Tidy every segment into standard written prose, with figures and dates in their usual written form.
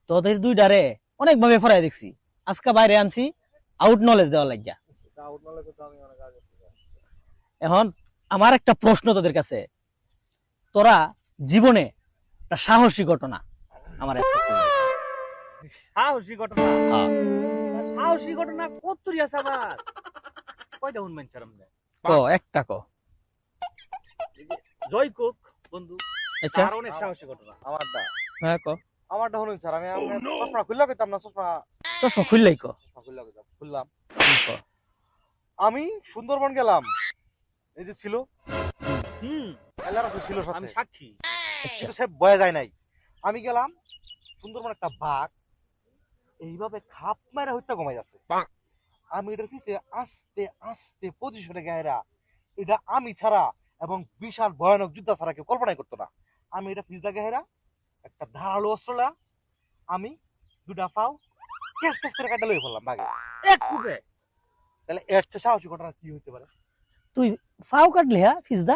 তোদের দুইটারে অনেক ভাবে ফরাই দেখছি, আজকে বাইরে আনছি আউট নলেজ দেওয়া লাগিয়া। এখন আমার একটা প্রশ্ন তোদের কাছে, তোরা জীবনে একটা সাহসী ঘটনা আমার সাহসী ঘটনা? সাহসী ঘটনা কতরি আছে আবার, কয়টা শুনবেন স্যার? একটা ক। জয় কোক বন্ধু, আচ্ছা আর অনেক সাহসী ঘটনা। আমারটা হ্যাঁ ক। আমারটা শুনুন স্যার, আমি চশমা খুললা কইতাম না, চশমা খুললেই ক। খুললা কইতাম, খুললাম। ক। আমি সুন্দরবন গেলাম, এই যে ছিল এলারা ছিল সাথে, আমি সাক্ষী। কিন্তু সে বয়ে যায় নাই। আমি গেলাম সুন্দরবন, একটা বাঘ এইভাবে খাপ মারা হত্যা কমাই যাচ্ছে। আমি এটার পিছে আস্তে আস্তে পজিশনে গায়েরা, এটা আমি ছাড়া এবং বিশাল ভয়ানক যুদ্ধ ছাড়া কেউ কল্পনাই করতো না। আমি এটা পিছলা গায়েরা একটা ধারালো অস্ত্রলা আমি দুটা পাও কেস কেস করে কাটা লই ফেললাম বাঘে এক কুপে। তাহলে এর চেয়ে সাহসী ঘটনা কি হইতে পারে? তুই ফাও কাটলি? হ্যাঁ ফিজদা,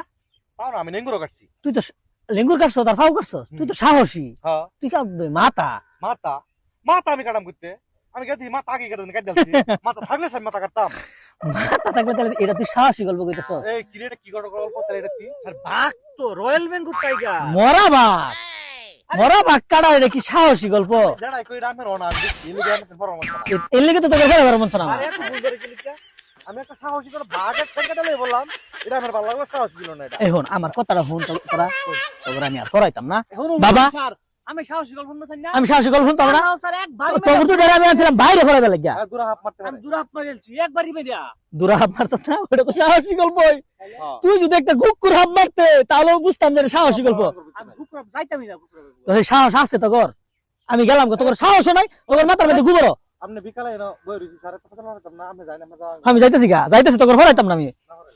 পাও না, আমি নেঙ্গুরও কাটছি। তুই তো লেঙ্গুর কাটছ তার ফাও কাটছ, তুই তো সাহসী। হ্যাঁ তুই কাটবে মাথা মাথা, মাথা আমি কাটাম করতে, আমি গেছি মাথা আগে কাটে কাট দিয়েছি। মাথা থাকলে সব মাথা কাটতাম। মাথা থাকবে তাহলে এটা তুই সাহসী গল্প কইতেছ? এই কিরেটা কি গল্প, তাহলে এটা কি? স্যার বাঘ তো রয়্যাল বেঙ্গল টাইগার। মরা বাঘ, মরা বাঘ কাটা, এটা কি সাহসী গল্প? জানাই কই রামের অনার এই লিগে আমি পরামর্শ না। এর লেগে তো তোকে বড় বড় মন না। আরে এত ভুল করে কি লিখা? আমি একটা সাহসী করে বাঘের ঠ্যাং কাটা লই বললাম, এটা আমার ভালো লাগলো, সাহস ছিল না এটা। এখন আমার কথাটা শুন, তোরা তোরা আমি আর করাইতাম না এখন বাবা। স্যার আমি সাহসী গল্প শুনতে চাই না। আমি সাহসী গল্প শুনতাম না। না, স্যার একবার তোর তো ডেরা আমি আনছিলাম বাইরে ফেলাবে লাগিয়া। দূরা হাত মারতে আমি পারে। দূর হাত মারছি একবারই মেরিয়া। দুরা হাত মারছ না, ওটা তো সাহসী গল্প। হ্যাঁ। তুই যদি একটা কুকুর হাত মারতে তাহলেও বুঝতাম যে এটা সাহসী গল্প। আমি কুকুর যাইতামই না, কুকুর তোর এই সাহস আছে তো কর, আমি গেলাম গো, তোর সাহস নাই, তোর মাথার মধ্যে গুবর। আপনি বিকালে এনো বই রইছি স্যার, কথা বলতাম না, আমি যাই না, আমি যাইতেছি গা, যাইতেছি তোর ফলাইতাম না আমি। আমরা